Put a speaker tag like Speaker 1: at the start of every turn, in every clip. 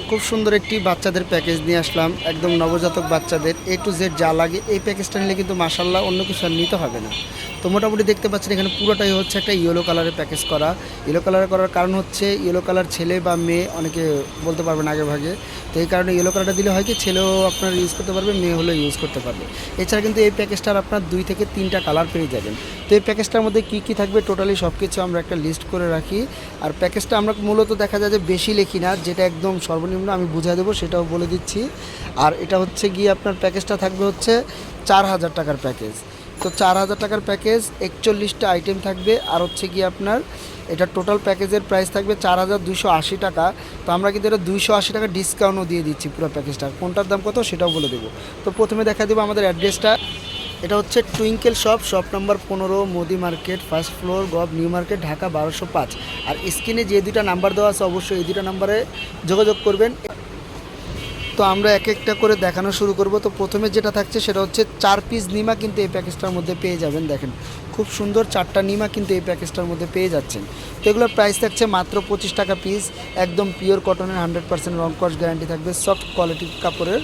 Speaker 1: খুব সুন্দর একটি বাচ্চাদের প্যাকেজ নিয়ে আসলাম, একদম নবজাতক বাচ্চাদের A to Z যা লাগে এই প্যাকেজটা নিলে কিন্তু মাশাল্লাহ অন্য কিছু আর নিতে হবে না। তো মোটামুটি দেখতে পাচ্ছেন এখানে পুরোটাই হচ্ছে একটা ইয়েলো কালারের প্যাকেজ করা। ইয়েলো কালার করার কারণ হচ্ছে ইয়েলো কালার ছেলে বা মেয়ে অনেকে বলতে পারবেন আগে ভাগে। তো এই কারণে ইয়েলো কালারটা দিলে হয় কি ছেলেও আপনার ইউজ করতে পারবে, মেয়ে হলেও ইউজ করতে পারবে। এছাড়া কিন্তু এই প্যাকেজটার আপনার 2 থেকে 3টা কালার পেয়ে যাবেন। তো এই প্যাকেজটার মধ্যে কী কী থাকবে টোটালি সব কিছু আমরা একটা লিস্ট করে রাখি। আর প্যাকেজটা আমরা মূলত দেখা যায় যে বেশি লিখি না, যেটা একদম সর্বনিম্ন আমি বুঝিয়ে দেবো সেটাও বলে দিচ্ছি। আর এটা হচ্ছে গিয়ে আপনার প্যাকেজটা থাকবে হচ্ছে 4000 টাকার প্যাকেজ। তো 4000 টাকার প্যাকেজ 41টা আইটেম থাকবে। আর হচ্ছে গিয়ে আপনার এটা টোটাল প্যাকেজের প্রাইস থাকবে 4280 টাকা। তো আমরা কিন্তু এটা 280 টাকা ডিসকাউন্টও দিয়ে দিচ্ছি পুরো প্যাকেজটা। কোনটার দাম কত সেটাও বলে দেবো। তো প্রথমে দেখা দেবো আমাদের অ্যাড্রেসটা। এটা হচ্ছে twinkle shop number 15 Modi market, first floor, gov new market, Dhaka 1205। আর স্ক্রিনে যে দুইটা নাম্বার দেওয়া আছে অবশ্যই এই দুইটা নাম্বারে যোগাযোগ করবেন। তো আমরা এক একটা করে দেখানো শুরু করব। তো প্রথমে যেটা থাকছে সেটা হচ্ছে 4 পিস নিমা কিন্তু এই প্যাকেজটার মধ্যে পেয়ে যাবেন। দেখেন খুব সুন্দর 4টা নিমা কিন্তু এই প্যাকেজটার মধ্যে পেয়ে যাচ্ছেন। তো এগুলোর প্রাইস থাকছে মাত্র 25 টাকা পিস। একদম পিওর কটনের 100% রং কস গ্যারান্টি থাকবে, সফট কোয়ালিটির কাপড়ের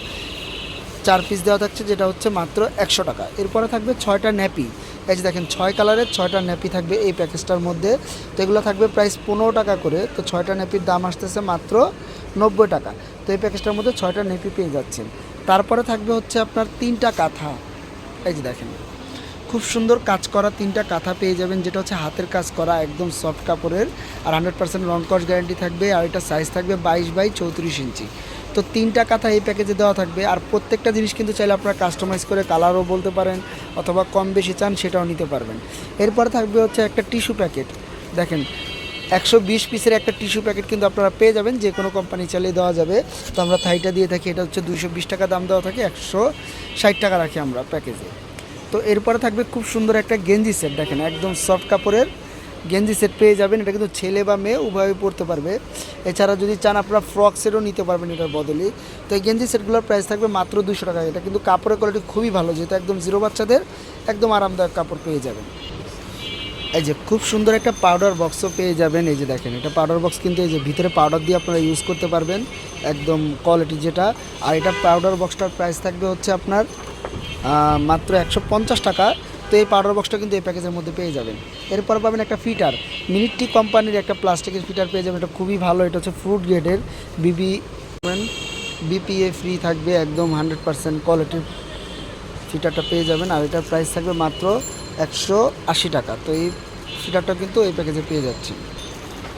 Speaker 1: 4 পিস দেওয়া থাকছে, যেটা হচ্ছে মাত্র 100 টাকা। এরপরে থাকবে 6টা ন্যাপি। এই যে দেখেন 6 কালারের 6টা ন্যাপি থাকবে এই প্যাকেজটার মধ্যে। তো এগুলো থাকবে প্রাইস 15 টাকা করে। তো 6টা ন্যাপির দাম আসতেছে মাত্র 90 টাকা। তো এই প্যাকেজটার মধ্যে 6টা ন্যাপি পেয়ে যাচ্ছেন। তারপরে থাকবে হচ্ছে আপনার 3টা কাঁথা। এই যে দেখেন খুব সুন্দর কাজ করা 3টা কাঁথা পেয়ে যাবেন, যেটা হচ্ছে হাতের কাজ করা একদম সফট কাপড়ের আর 100% রং কস গ্যারান্টি থাকবে। আর এটা সাইজ থাকবে 22 বাই 34 ইঞ্চি। তো 3টা কাঁথা এই প্যাকেজে দেওয়া থাকবে। আর প্রত্যেকটা জিনিস কিন্তু চাইলে আপনারা কাস্টমাইজ করে কালারও বলতে পারেন, অথবা কম বেশি চান সেটাও নিতে পারবেন। এরপরে থাকবে হচ্ছে একটা টিস্যু প্যাকেট। দেখেন 120 পিসের একটা টিস্যু প্যাকেট কিন্তু আপনারা পেয়ে যাবেন, যে কোনো কোম্পানি চালিয়ে দেওয়া যাবে। তো আমরা থাইটা দিয়ে থাকি, এটা হচ্ছে 220 টাকা দাম দেওয়া থাকে, 160 টাকা রাখি আমরা প্যাকেজে। তো এরপরে থাকবে খুব সুন্দর একটা গেঞ্জি সেট। দেখেন একদম সফট কাপড়ের গেঞ্জি সেট পেয়ে যাবেন। এটা কিন্তু ছেলে বা মেয়ে উভয়ই পরতে পারবে। এছাড়া যদি চান আপনারা ফ্রক সেটও নিতে পারবেন এটার বদলে। তো এই গেঞ্জি সেটগুলোর প্রাইস থাকবে মাত্র 200 টাকা। এটা কিন্তু কাপড়ের কোয়ালিটি খুবই ভালো, যেহেতু একদম জিরো বাচ্চাদের একদম আরামদায়ক কাপড় পেয়ে যাবেন। এই যে খুব সুন্দর একটা পাউডার বক্সও পেয়ে যাবেন। এই যে দেখেন এটা পাউডার বক্স, কিন্তু এই যে ভিতরে পাউডার দিয়ে আপনারা ইউজ করতে পারবেন, একদম কোয়ালিটি যেটা। আর এটা পাউডার বক্সটার প্রাইস থাকবে হচ্ছে আপনার মাত্র 150 টাকা। তো এই পাউডার বক্সটা কিন্তু এই প্যাকেজের মধ্যে পেয়ে যাবেন। এরপর পাবেন একটা ফিটার, মিনিটটি কোম্পানির একটা প্লাস্টিকের ফিটার পেয়ে যাবেন। এটা খুবই ভালো, এটা হচ্ছে ফ্রুট গ্রেডের বিপিএ ফ্রি থাকবে, একদম 100% কোয়ালিটির ফিটারটা পেয়ে যাবেন। আর এটার প্রাইস থাকবে মাত্র 180 টাকা। তো এই ফিটারটা কিন্তু এই প্যাকেজে পেয়ে যাচ্ছে।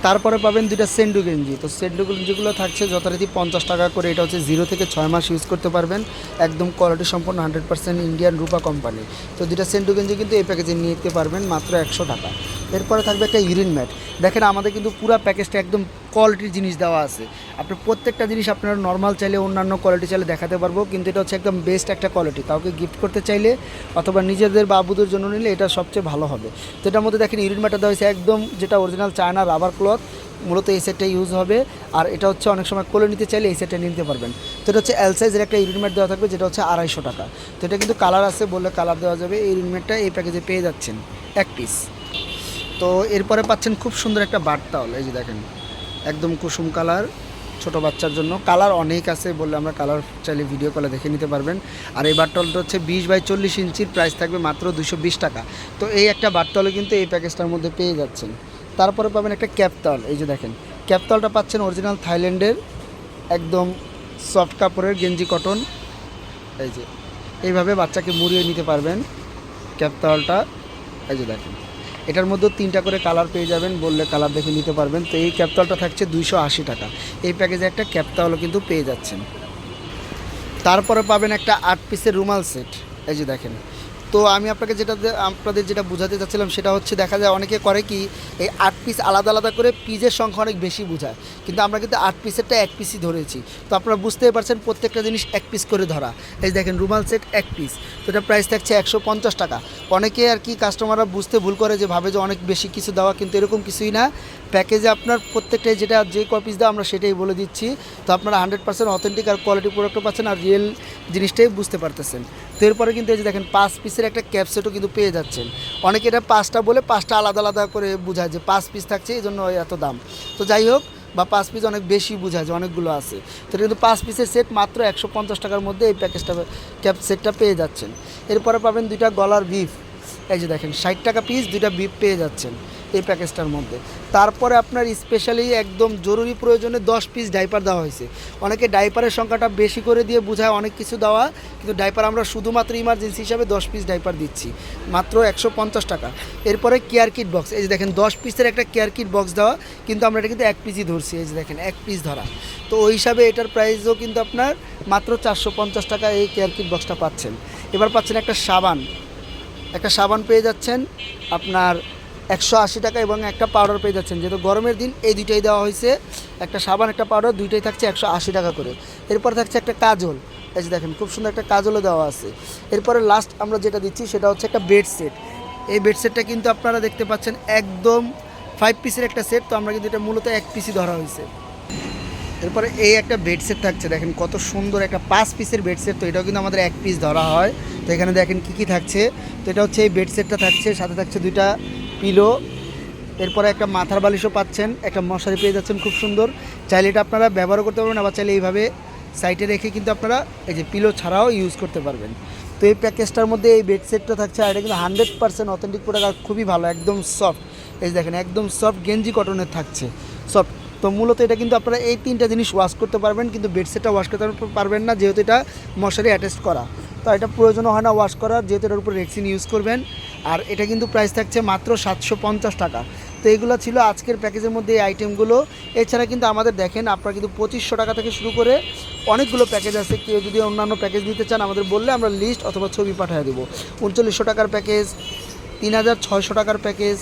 Speaker 1: তারপরে পাবেন 2টা সেন্ডু গেঞ্জি। তো সেন্ডু গেঞ্জিগুলো থাকছে যথারীতি 50 টাকা করে। এটা হচ্ছে 0 থেকে 6 মাস ইউজ করতে পারবেন, একদম কোয়ালিটি সম্পন্ন 100% ইন্ডিয়ান রূপা কোম্পানি। তো 2টা সেন্ডু গেঞ্জি কিন্তু এই প্যাকেজে নিতে পারবেন মাত্র 100 টাকা। এরপরে থাকবে একটা ইউরিন ম্যাট। দেখেন আমাদের কিন্তু পুরো প্যাকেজটা একদম কোয়ালিটির জিনিস দেওয়া আছে। আপনার প্রত্যেকটা জিনিস আপনারা নর্মাল চাইলে অন্যান্য কোয়ালিটি চাইলে দেখাতে পারবো, কিন্তু এটা হচ্ছে একদম বেস্ট একটা কোয়ালিটি। কাউকে গিফট করতে চাইলে অথবা নিজেদের বাবুদের জন্য নিলে এটা সবচেয়ে ভালো হবে। তো এটার মধ্যে দেখেন ইউরিন ম্যাটটা দেওয়া হয়েছে একদম যেটা অরিজিনাল চায়না রাবার ক্লথ, মূলত এই সেটটা ইউজ হবে। আর এটা হচ্ছে অনেক সময় কোলে নিতে চাইলে এই সেটটা নিতে পারবেন। তো এটা হচ্ছে এল সাইজের একটা ইউরিন ম্যাট দেওয়া থাকবে, যেটা হচ্ছে 250 টাকা। তো এটা কিন্তু কালার আছে, বললে কালার দেওয়া যাবে। এই ইউরিন ম্যাটটা এই প্যাকেজে পেয়ে যাচ্ছেন 1 পিস। তো এরপরে পাচ্ছেন খুব সুন্দর একটা বাট টাওয়াল। এই যে দেখেন একদম কুসুম কালার, ছোট বাচ্চার জন্য। কালার অনেক আছে, বললে আমরা কালার চাইলে ভিডিও কলে দেখে নিতে পারবেন। আর এই বাটটলটা হচ্ছে 20 বাই 40 ইঞ্চির, প্রাইস থাকবে মাত্র 220 টাকা। তো এই একটা বাটটলে কিন্তু এই প্যাকেজটার মধ্যে পেয়ে যাচ্ছেন। তারপরে পাবেন একটা ক্যাপতল। এই যে দেখেন ক্যাপতলটা পাচ্ছেন অরিজিনাল থাইল্যান্ডের একদম সফট কাপড়ের গেঞ্জি কটন। এই যে এইভাবে বাচ্চাকে মুড়িয়ে নিতে পারবেন ক্যাপতলটা। এই যে দেখেন এটার মধ্যে 3টা করে কালার পেয়ে যাবেন, বললে কালার দেখে নিতে পারবেন। তো এই ক্যাপতলটা থাকছে 280 টাকা। এই প্যাকেজে একটা ক্যাপতলও কিন্তু পেয়ে যাচ্ছেন। তারপরে পাবেন একটা 8 পিসের রুমাল সেট। এই যে দেখেন, তো আমি আপনাদের যেটা বোঝাতে চাচ্ছিলাম সেটা হচ্ছে, দেখা যায় অনেকে করে কি এই 8 পিস আলাদা আলাদা করে পিসের সংখ্যা অনেক বেশি বোঝায়, কিন্তু আমরা কিন্তু 8 পিসেরটা 1 পিসই ধরেছি। তো আপনারা বুঝতেই পারছেন প্রত্যেকটা জিনিস 1 পিস করে ধরা। এই দেখেন রুমাল সেট 1 পিস। তো এটা প্রাইস থাকছে 150 টাকা। অনেকে আর কি কাস্টমাররা বুঝতে ভুল করে, যে ভাবে যে অনেক বেশি কিছু দেওয়া, কিন্তু এরকম কিছুই না। প্যাকেজে আপনার প্রত্যেকটাই যেটা যে পিস দেওয়া আমরা সেটাই বলে দিচ্ছি। তো আপনারা 100% অথেন্টিক আর কোয়ালিটি প্রোডাক্টও পাচ্ছেন, আর রিয়েল জিনিসটাই বুঝতে পারতেছেন। তো এরপরে কিন্তু এই যে দেখেন 5 পিসের একটা ক্যাপ সেটও কিন্তু পেয়ে যাচ্ছেন। অনেকে এটা 5টা বলে 5টা আলাদা আলাদা করে বোঝায় যে 5 পিস থাকছে এই জন্য এত দাম। তো যাই হোক, বা 5 পিস অনেক বেশি বোঝায় যে অনেকগুলো আছে। তো এটা কিন্তু 5 পিসের সেট মাত্র 150 টাকার মধ্যে এই প্যাকেজটা ক্যাপ সেটটা পেয়ে যাচ্ছেন। এরপরে পাবেন 2টা গলার বিফ, এই যে দেখেন 60 টাকা পিস 2টা বিফ পেয়ে যাচ্ছেন এই প্যাকেজটার মধ্যে। তারপরে আপনার স্পেশালি একদম জরুরি প্রয়োজনে 10 পিস ডাইপার দেওয়া হয়েছে। অনেকে ডাইপারের সংখ্যাটা বেশি করে দিয়ে বোঝায় অনেক কিছু দেওয়া, কিন্তু ডাইপার আমরা শুধুমাত্র ইমার্জেন্সি হিসাবে 10 পিস ডাইপার দিচ্ছি মাত্র 150 টাকা। এরপরে কেয়ার কিট বক্স, এই যে দেখেন 10 পিসের একটা কেয়ার কিট বক্স দেওয়া, কিন্তু আমরা এটা কিন্তু 1 পিসই ধরছি, এই যে দেখেন 1 পিস ধরা। তো ওই হিসাবে এটার প্রাইসও কিন্তু আপনার মাত্র 450 টাকা এই কেয়ার কিট বক্সটা পাচ্ছেন। এবার পাচ্ছেন একটা সাবান পেয়ে যাচ্ছেন আপনার 180 টাকা, এবং একটা পাউডার পেয়ে যাচ্ছেন। যেহেতু গরমের দিন এই দুইটাই দেওয়া হয়েছে, একটা সাবান একটা পাউডার, দুইটাই থাকছে 180 টাকা করে। এরপর থাকছে একটা কাজল, এই যে দেখেন খুব সুন্দর একটা কাজলও দেওয়া আছে। এরপরে লাস্ট আমরা যেটা দিচ্ছি সেটা হচ্ছে একটা বেড সেট। এই বেড সেটটা কিন্তু আপনারা দেখতে পাচ্ছেন একদম 5 পিসের একটা সেট, তো আমরা কিন্তু এটা মূলত 1 পিসই ধরা হয়েছে। এরপরে এই একটা বেডসেট থাকছে, দেখেন কত সুন্দর একটা 5 পিসের বেডসেট, তো এটাও কিন্তু আমাদের 1 পিস ধরা হয়। তো এখানে দেখেন কী কী থাকছে, তো এটা হচ্ছে এই বেডসেটটা থাকছে, সাথে থাকছে 2টা পিলো, এরপরে একটা মাথার বালিশও পাচ্ছেন, একটা মশারি পেয়ে যাচ্ছেন খুব সুন্দর। চাইলে এটা আপনারা ব্যবহারও করতে পারবেন, আবার চাইলে এইভাবে সাইডে রেখে কিন্তু আপনারা এই যে পিলো ছাড়াও ইউজ করতে পারবেন। তো এই প্যাকেজটার মধ্যে এই বেডসেটটা থাকছে, আর এটা কিন্তু 100% অথেন্টিক প্রোডাক্ট, আর খুবই ভালো, একদম সফট। এই যে দেখেন একদম সফট গেঞ্জি কটনের থাকছে, সফট। তো মূলত এটা কিন্তু আপনারা এই 3টা জিনিস ওয়াশ করতে পারবেন, কিন্তু বেডসেটটা ওয়াশ করতে পারবেন না, যেহেতু এটা মশারি অ্যাটাচ করা। তো এটা প্রয়োজনও হয় না ওয়াশ করার, যেহেতু এটার উপর রেক্সিন ইউজ করবেন। আর এটা কিন্তু প্রাইস থাকছে মাত্র 750 টাকা। তো এগুলো ছিল আজকের প্যাকেজের মধ্যে এই আইটেমগুলো। এছাড়া কিন্তু আমাদের দেখেন আপনারা কিন্তু 2500 টাকা থেকে শুরু করে অনেকগুলো প্যাকেজ আছে। কেউ যদি অন্যান্য প্যাকেজ নিতে চান আমাদের বললে আমরা লিস্ট অথবা ছবি পাঠিয়ে দেবো। 3900 টাকার প্যাকেজ, 3600 টাকার প্যাকেজ,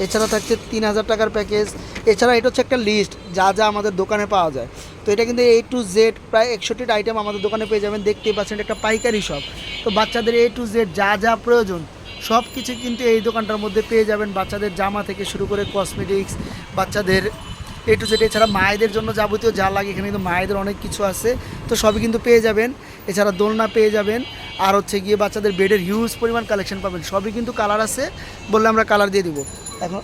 Speaker 1: এছাড়া থাকছে 3000 টাকার প্যাকেজ। এছাড়া এটা হচ্ছে একটা লিস্ট যা যা আমাদের দোকানে পাওয়া যায়। তো এটা কিন্তু A to Z প্রায় 61টা আইটেম আমাদের দোকানে পেয়ে যাবেন। দেখতেই পাচ্ছেন একটা পাইকারি শপ, তো বাচ্চাদের A to Z যা যা প্রয়োজন সব কিছু কিন্তু এই দোকানটার মধ্যে পেয়ে যাবেন। বাচ্চাদের জামা থেকে শুরু করে কসমেটিক্স, বাচ্চাদের A to Z, এছাড়া মায়েদের জন্য যাবতীয় যা লাগে এখানে কিন্তু মায়েদের অনেক কিছু আছে, তো সবই কিন্তু পেয়ে যাবেন। এছাড়া দোলনা পেয়ে যাবেন, আর হচ্ছে গিয়ে বাচ্চাদের বেডের হিউজ পরিমাণ কালেকশন পাবেন। সবই কিন্তু কালার আছে, বললে আমরা কালার দিয়ে দিব এখন।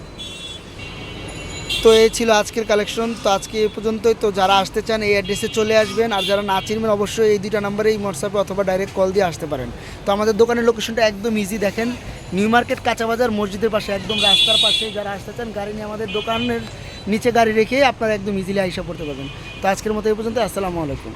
Speaker 1: তো এই ছিল আজকের কালেকশন। তো আজকে এই পর্যন্তই। তো যারা আসতে চান এই অ্যাড্রেসে চলে আসবেন, আর যারা না চিনবেন অবশ্যই এই 2টা নাম্বারে এই হোয়াটসঅ্যাপে অথবা ডাইরেক্ট কল দিয়ে আসতে পারেন। তো আমাদের দোকানের লোকেশনটা একদম ইজি, দেখেন নিউ মার্কেট, কাঁচা বাজার, মসজিদের পাশে, একদম রাস্তার পাশে। যারা আসতে চান গাড়ি নিয়ে আমাদের দোকানের নিচে গাড়ি রেখে আপনারা একদম ইজিলি আইসা পড়তে পারবেন। তো আজকের মতো এই পর্যন্ত, আসসালামু আলাইকুম।